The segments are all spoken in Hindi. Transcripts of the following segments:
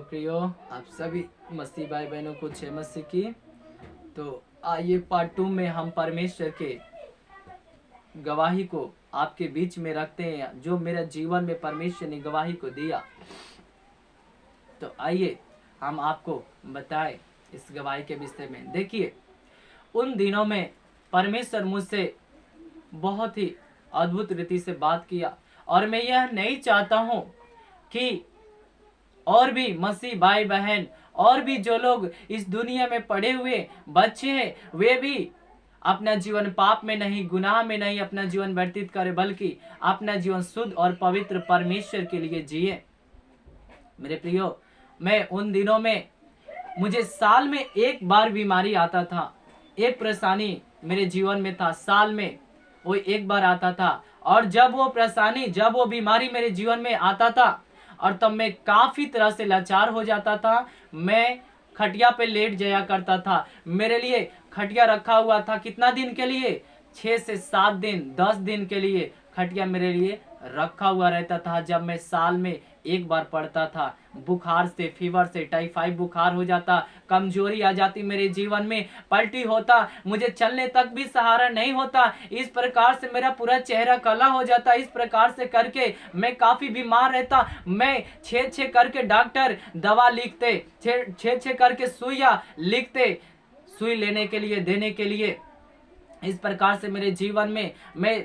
प्रियो, आप सभी मसीह भाई बहनों को जय मसीह की। तो आइए पार्ट 2 में हम परमेश्वर के गवाही को आपके बीच में रखते हैं, जो मेरा जीवन में परमेश्वर ने गवाही को दिया। तो आइए हम आपको बताएं इस गवाही के विषय में। देखिए, उन दिनों में परमेश्वर मुझसे बहुत ही अद्भुत रीति से बात किया, और मैं यह नहीं चाहता हूँ कि और भी मसीह भाई बहन और भी जो लोग इस दुनिया में पड़े हुए बच्चे हैं, वे भी अपना जीवन पाप में नहीं, गुनाह में नहीं अपना जीवन व्यतीत करें, बल्कि अपना जीवन शुद्ध और पवित्र परमेश्वर के लिए जिए। मेरे प्रियो, मैं उन दिनों में मुझे साल में एक बार बीमारी आता था, एक परेशानी मेरे जीवन में था, साल में वो एक बार आता था। और जब वो परेशानी, जब वो बीमारी मेरे जीवन में आता था, और तब मैं काफी तरह से लाचार हो जाता था। मैं खटिया पे लेट जाया करता था। मेरे लिए खटिया रखा हुआ था कितना दिन के लिए? 6 से 7 दिन, 10 दिन के लिए खटिया मेरे लिए रखा हुआ रहता था। जब मैं साल में एक बार पड़ता था, बुखार से, फीवर से, टाइफाइड बुखार हो जाता, कमजोरी आ जाती मेरे जीवन में, पलटी होता, मुझे चलने तक भी सहारा नहीं होता, इस प्रकार से मेरा पूरा चेहरा काला हो जाता। इस प्रकार से करके मैं काफी बीमार रहता। मैं छे करके डॉक्टर दवा लिखते, छे करके सुइया लिखते, सुई लेने के लिए, देने के लिए। इस प्रकार से मेरे जीवन में मैं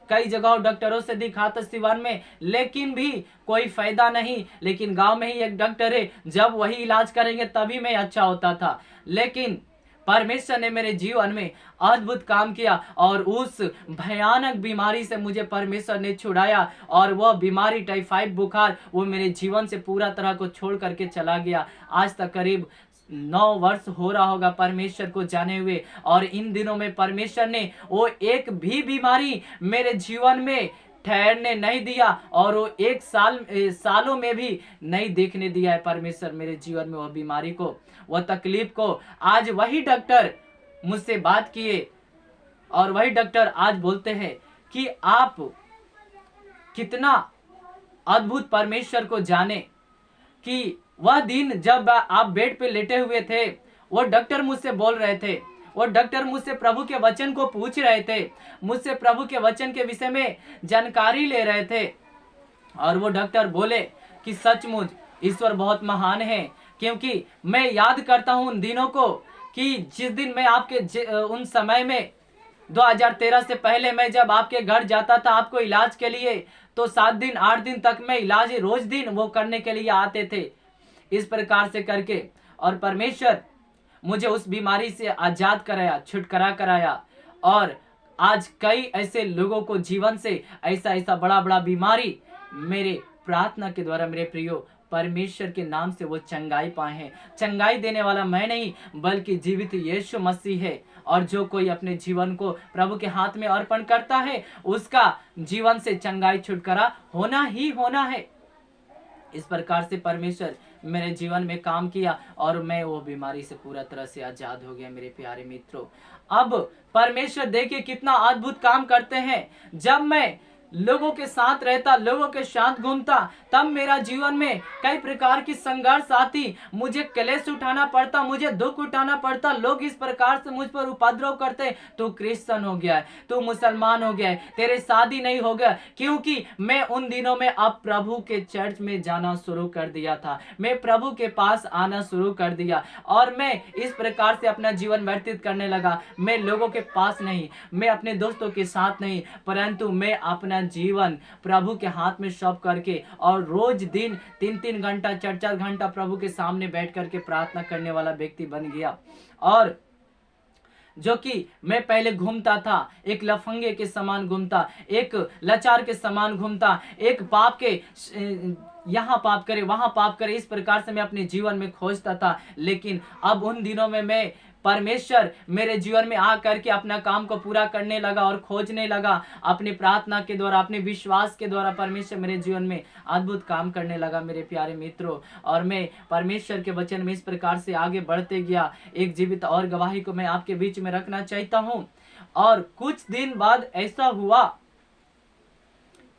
कई जगह डॉक्टरों से दिखाता सिवान में, लेकिन भी कोई फायदा नहीं। लेकिन गांव में ही एक डॉक्टर है, जब वही इलाज करेंगे तभी मैं अच्छा होता था। लेकिन परमेश्वर ने मेरे जीवन में अद्भुत काम किया, और उस भयानक बीमारी से मुझे परमेश्वर ने छुड़ाया। और वह बीमारी, टाइफाइड बुखार, वो मेरे जीवन से पूरा तरह को छोड़ करके चला गया। आज तक करीब 9 वर्ष हो रहा होगा परमेश्वर को जाने हुए, और इन दिनों में परमेश्वर ने वो एक भी बीमारी मेरे जीवन में ठहरने नहीं दिया, और वो एक सालों में भी नहीं देखने दिया है परमेश्वर मेरे जीवन में वह बीमारी को, वह तकलीफ को। आज वही डॉक्टर मुझसे बात किए, और वही डॉक्टर आज बोलते हैं कि आप कितना अद्भुत परमेश्वर को जाने, कि वह दिन जब आप बेड पे लेटे हुए थे, वो डॉक्टर मुझसे बोल रहे थे, वो डॉक्टर मुझसे प्रभु के वचन को पूछ रहे थे, मुझसे प्रभु के वचन के विषय में जानकारी ले रहे थे। और वो डॉक्टर बोले कि सचमुच ईश्वर बहुत महान है, क्योंकि मैं याद करता हूं उन दिनों को, कि जिस दिन मैं आपके उन समय में 2013 से पहले मैं जब आपके घर जाता था आपको इलाज के लिए, तो 7 दिन 8 दिन तक मैं इलाज रोज दिन वो करने के लिए आते थे, इस प्रकार से करके। और परमेश्वर मुझे उस बीमारी से आजाद कराया, छुटकारा कराया। और आज कई ऐसे लोगों को जीवन से ऐसा बड़ा बड़ा बीमारी मेरे प्रार्थना के द्वारा, मेरे प्रियो, परमेश्वर के नाम से वो चंगाई पाए हैं। चंगाई देने वाला मैं नहीं, बल्कि जीवित यीशु मसीह है। और जो कोई अपने जीवन को प्रभु के हाथ में अर्पण करता है, उसका जीवन से चंगाई, छुटकारा होना ही होना है। इस प्रकार से परमेश्वर मेरे जीवन में काम किया, और मैं वो बीमारी से पूरा तरह से आजाद हो गया। मेरे प्यारे मित्रों, अब परमेश्वर देखिए कितना अद्भुत काम करते हैं। जब मैं लोगों के साथ रहता, लोगों के साथ घूमता, तब मेरा जीवन में कई प्रकार की संघर्ष आती, मुझे क्लेश उठाना पड़ता, मुझे दुख उठाना पड़ता। लोग इस प्रकार से मुझ पर उपद्रव करते, तू क्रिश्चियन हो गया है, तू मुसलमान हो गया है, तेरे शादी नहीं हो गया। क्योंकि मैं उन दिनों में अब प्रभु के चर्च में जाना शुरू कर दिया था, मैं प्रभु के पास आना शुरू कर दिया, और मैं इस प्रकार से अपना जीवन व्यतीत करने लगा। मैं लोगों के पास नहीं, मैं अपने दोस्तों के साथ नहीं, परंतु मैं अपना जीवन प्रभु के हाथ में सौंप करके, और रोज दिन 3-3 घंटा, 4-4 घंटा प्रभु के सामने बैठ करके प्रार्थना करने वाला व्यक्ति बन गया। और जो कि मैं पहले घूमता था, एक लफंगे के समान घूमता, एक लाचार के समान घूमता, एक पाप के यहाँ पाप करे, वहां पाप करे, इस प्रकार से मैं अपने जीवन में खोजता था। लेकिन अब उन दिनों में मैं परमेश्वर मेरे जीवन में आ करके अपना काम को पूरा करने लगा, और खोजने लगा अपनी प्रार्थना के द्वारा, अपने विश्वास के द्वारा। परमेश्वर मेरे जीवन में अद्भुत काम करने लगा मेरे प्यारे मित्रों, और मैं परमेश्वर के वचन में इस प्रकार से आगे बढ़ते गया। एक जीवित और गवाही को मैं आपके बीच में रखना चाहता हूं। और कुछ दिन बाद ऐसा हुआ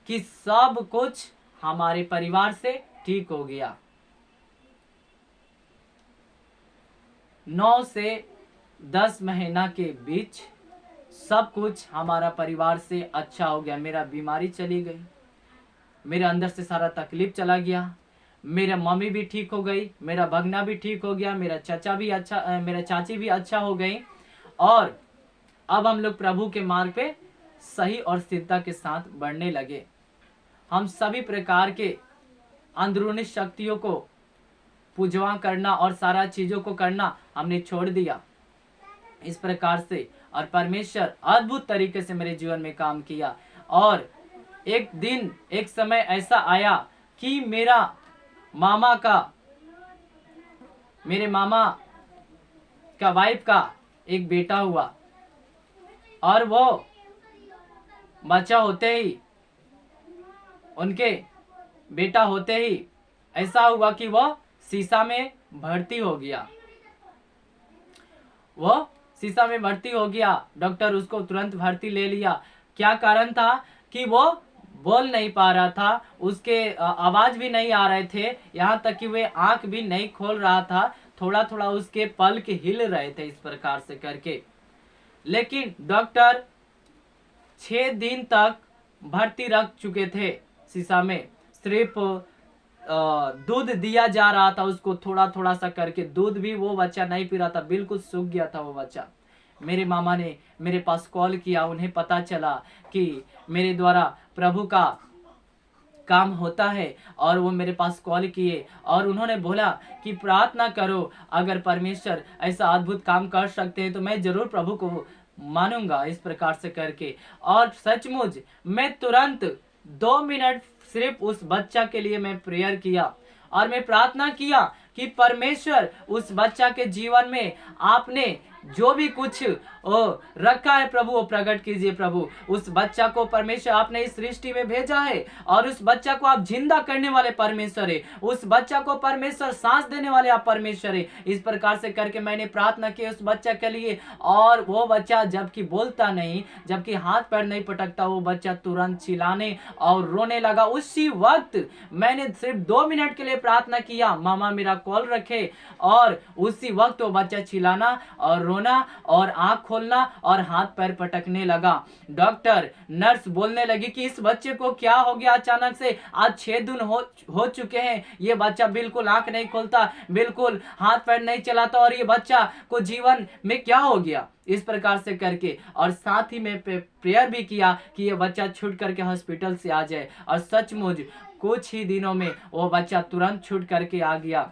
कि सब कुछ हमारे परिवार से ठीक हो गया। 9 से 10 महीना के बीच सब कुछ हमारा परिवार से अच्छा हो गया। मेरा बीमारी चली गई, मेरे अंदर से सारा तकलीफ चला गया, मेरा मम्मी भी ठीक हो गई, मेरा भगना भी ठीक हो गया, मेरा चाचा भी अच्छा, मेरा चाची भी अच्छा हो गई। और अब हम लोग प्रभु के मार्ग पे सही और स्थिरता के साथ बढ़ने लगे। हम सभी प्रकार के अंदरूनी शक्तियों को पूजवा करना और सारा चीजों को करना हमने छोड़ दिया इस प्रकार से। और परमेश्वर अद्भुत तरीके से मेरे जीवन में काम किया। और एक दिन एक समय ऐसा आया कि मेरे मामा का वाइफ का एक बेटा हुआ, और वो बच्चा होते ही, उनके बेटा होते ही ऐसा हुआ कि वो शीशा में भर्ती हो गया। वो शीशा में भर्ती हो गया। डॉक्टर उसको तुरंत भर्ती ले लिया। क्या कारण था कि वो बोल नहीं पा रहा था, उसके आवाज भी नहीं आ रहे थे, यहाँ तक कि वे आंख भी नहीं खोल रहा था, थोड़ा थोड़ा उसके पलक हिल रहे थे इस प्रकार से करके। लेकिन डॉक्टर 6 दिन तक भर्ती रख चुके थे शीशा में। सिर्फ दूध दिया जा रहा था उसको, थोड़ा थोड़ा सा करके। दूध भी वो बच्चा नहीं पी रहा था, बिल्कुल सूख गया था वो बच्चा। मेरे मामा ने मेरे पास कॉल किया, उन्हें पता चला कि मेरे द्वारा प्रभु का काम होता है, और वो मेरे पास कॉल किए और उन्होंने बोला कि प्रार्थना करो, अगर परमेश्वर ऐसा अद्भुत काम कर सकते हैं तो मैं जरूर प्रभु को मानूंगा इस प्रकार से करके। और सचमुच मैं तुरंत 2 मिनट सिर्फ उस बच्चा के लिए मैं प्रेयर किया और मैं प्रार्थना किया कि परमेश्वर उस बच्चा के जीवन में आपने जो भी कुछ रखा है प्रभु वो प्रकट कीजिए। प्रभु उस बच्चा को परमेश्वर आपने इस सृष्टि में भेजा है और उस बच्चा को आप जिंदा करने वाले परमेश्वर है। उस बच्चा को परमेश्वर सांस देने वाले आप परमेश्वर है। इस प्रकार से करके मैंने प्रार्थना की उस बच्चा के लिए। और वो बच्चा जबकि बोलता नहीं, जबकि हाथ पैर नहीं पटकता, वो बच्चा तुरंत चिल्लाने और रोने लगा। उसी वक्त मैंने सिर्फ 2 मिनट के लिए प्रार्थना किया, मामा मेरा कॉल रखे, और उसी वक्त वो बच्चा चिल्लाना और रोना और आंख खोलना और हाथ पैर पटकने लगा। डॉक्टर नर्स बोलने लगी कि इस बच्चे को क्या हो गया अचानक से, आज 6 दिन हो चुके हैं, ये बच्चा बिल्कुल आंख नहीं खोलता, बिल्कुल हाथ पैर नहीं चलाता, और ये बच्चा को जीवन में क्या हो गया इस प्रकार से करके। और साथ ही में प्रेयर भी किया कि ये बच्चा छूट करके हॉस्पिटल से आ जाए। और सचमुच कुछ ही दिनों में वो बच्चा तुरंत छूट करके आ गया।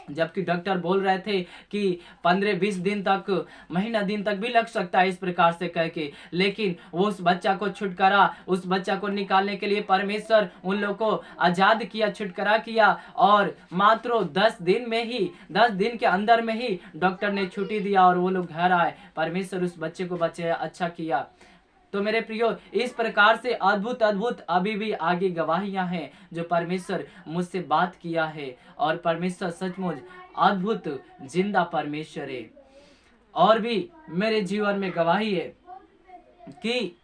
जबकि डॉक्टर बोल रहे थे कि 15-20 दिन तक, महीना दिन तक भी लग सकता है इस प्रकार से करके। लेकिन वो उस बच्चा को छुटकारा, उस बच्चा को निकालने के लिए परमेश्वर उन लोगों को आजाद किया, छुटकारा किया। और मात्र 10 दिन के अंदर में ही डॉक्टर ने छुट्टी दिया और वो लोग घर आए। परमेश्वर उस बच्चे को बचाया, अच्छा किया। तो मेरे प्रियो, इस प्रकार से अद्भुत अद्भुत अभी भी आगे गवाहियां हैं जो परमेश्वर मुझसे बात किया है। और परमेश्वर सचमुच अद्भुत जिंदा परमेश्वर है। और भी मेरे जीवन में गवाही है कि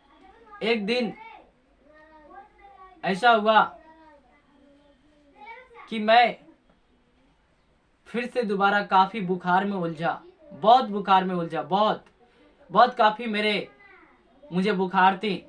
एक दिन ऐसा हुआ कि मैं फिर से दोबारा काफी बुखार में उलझा, बहुत बुखार में उलझा, बहुत काफी मुझे बुखार थी।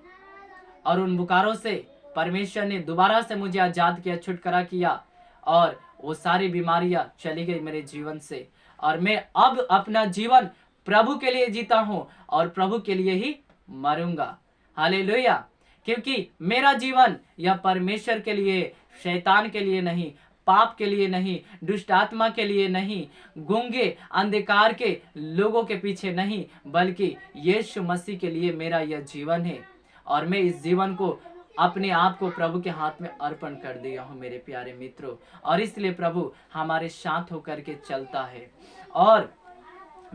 और उन बुखारों से परमेश्वर ने दोबारा से मुझे आजाद किया, छुटकारा किया, और वो सारी बीमारियां चली गई मेरे जीवन से। और मैं अब अपना जीवन प्रभु के लिए जीता हूं और प्रभु के लिए ही मरूंगा। हालेलुया। क्योंकि मेरा जीवन यह परमेश्वर के लिए, शैतान के लिए नहीं, पाप के लिए नहीं, दुष्ट आत्मा के लिए नहीं, गूंगे अंधकार के लोगों के पीछे नहीं, बल्कि यीशु मसीह के लिए मेरा यह जीवन है। और मैं इस जीवन को, अपने आप को प्रभु के हाथ में अर्पण कर दिया हूं मेरे प्यारे मित्रों। और इसलिए प्रभु हमारे साथ होकर के चलता है। और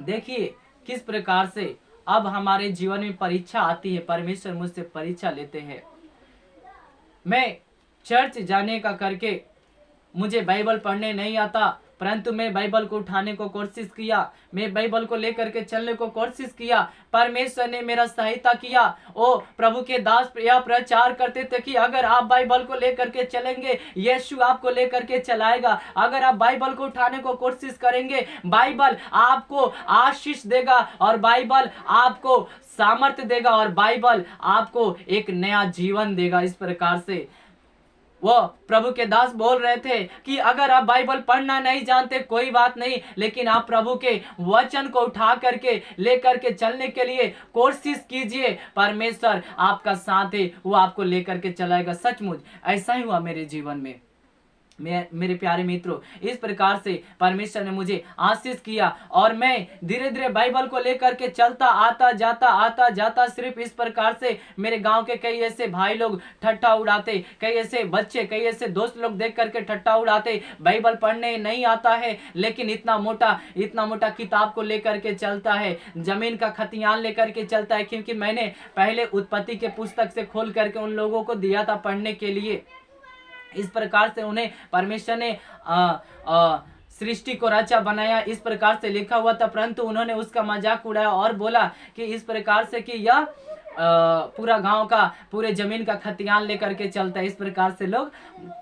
देखिए किस प्रकार से अब हमारे जीवन में परीक्षा आती है, परमेश्वर मुझसे परीक्षा लेते हैं। मैं चर्च जाने का करके, मुझे बाइबल पढ़ने नहीं आता, परंतु मैं बाइबल को उठाने को कोशिश किया, मैं बाइबल को लेकर के चलने को कोशिश किया। परमेश्वर ने मेरा सहायता किया। ओ प्रभु के दास यह प्रचार करते थे कि अगर आप बाइबल को लेकर के चलेंगे, यीशु आपको लेकर के चलाएगा। अगर आप बाइबल को उठाने को कोशिश करेंगे, बाइबल आपको आशीष देगा और बाइबल आपको सामर्थ्य देगा और बाइबल आपको एक नया जीवन देगा। इस प्रकार से वो प्रभु के दास बोल रहे थे कि अगर आप बाइबल पढ़ना नहीं जानते कोई बात नहीं, लेकिन आप प्रभु के वचन को उठा करके लेकर के चलने के लिए कोशिश कीजिए। परमेश्वर आपका साथ है, वो आपको लेकर के चलाएगा। सचमुच ऐसा ही हुआ मेरे जीवन में। मेरे प्यारे मित्रों, इस प्रकार से परमेश्वर ने मुझे आशीष किया और मैं धीरे धीरे बाइबल को लेकर के चलता आता जाता सिर्फ इस प्रकार से मेरे गांव के कई ऐसे भाई लोग ठट्ठा उड़ाते, कई ऐसे बच्चे, कई ऐसे दोस्त लोग देख करके ठट्ठा उड़ाते, बाइबल पढ़ने नहीं आता है लेकिन इतना मोटा किताब को लेकर के चलता है, जमीन का खतियान लेकर के चलता है। क्योंकि मैंने पहले उत्पत्ति के पुस्तक से खोल करके उन लोगों को दिया था पढ़ने के लिए। इस प्रकार से उन्हें परमेश्वर ने सृष्टि को रचा बनाया, इस प्रकार से लिखा हुआ था, परंतु उन्होंने उसका मजाक उड़ाया और बोला कि इस प्रकार से कि यह पूरा गांव का, पूरे जमीन का खतियान लेकर के चलता है। इस प्रकार से लोग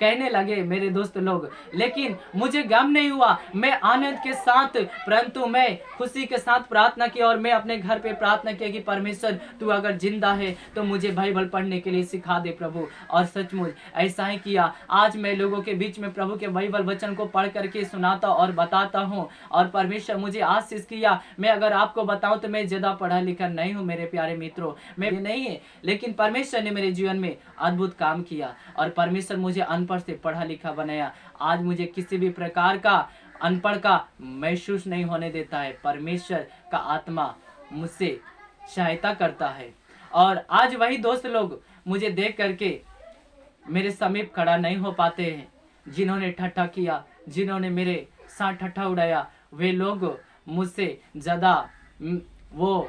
कहने लगे मेरे दोस्त लोग, लेकिन मुझे गम नहीं हुआ। मैं आनंद के साथ, परंतु मैं खुशी के साथ प्रार्थना की और मैं अपने घर पे प्रार्थना किया कि परमेश्वर तू अगर जिंदा है तो मुझे बाइबल पढ़ने के लिए सिखा दे प्रभु। और सचमुच ऐसा ही किया। आज मैं लोगों के बीच में प्रभु के बाइबल वचन को पढ़ करके सुनाता और बताता हूँ और परमेश्वर मुझे आशीष किया। मैं अगर आपको बताऊं तो मैं ज्यादा पढ़ा लिखा नहीं हूँ मेरे प्यारे मित्रों, मैं नहीं है, लेकिन परमेश्वर ने मेरे जीवन में अद्भुत काम किया और परमेश्वर मुझे अनपढ़ से पढ़ा लिखा बनाया। आज मुझे किसी भी प्रकार का अनपढ़ का महसूस नहीं होने देता है। परमेश्वर का आत्मा मुझसे सहायता करता है। और आज वही दोस्त लोग मुझे देख करके मेरे समीप खड़ा नहीं हो पाते हैं, जिन्होंने ठट्ठा किया, जिन्होंने मेरे साथ ठट्ठा उड़ाया, वे लोग मुझसे ज़्यादा वो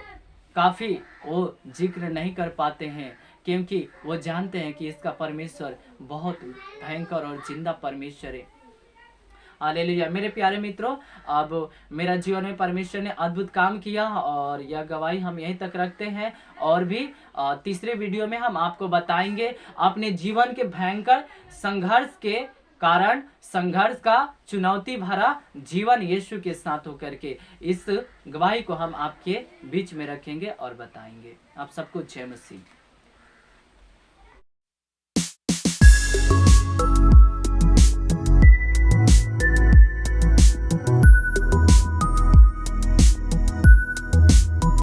जिक्र नहीं कर पाते हैं, क्योंकि वो जानते हैं कि इसका परमेश्वर बहुत भयंकर और जिंदा परमेश्वर है। हालेलुया। मेरे प्यारे मित्रों, अब मेरा जीवन में परमेश्वर ने अद्भुत काम किया और यह गवाही हम यहीं तक रखते हैं। और भी तीसरे वीडियो में हम आपको बताएंगे अपने जीवन के भयंकर संघर्ष के कारण, संघर्ष का चुनौती भरा जीवन यीशु के साथ होकर के, इस गवाही को हम आपके बीच में रखेंगे और बताएंगे। आप सबको जय मसीह।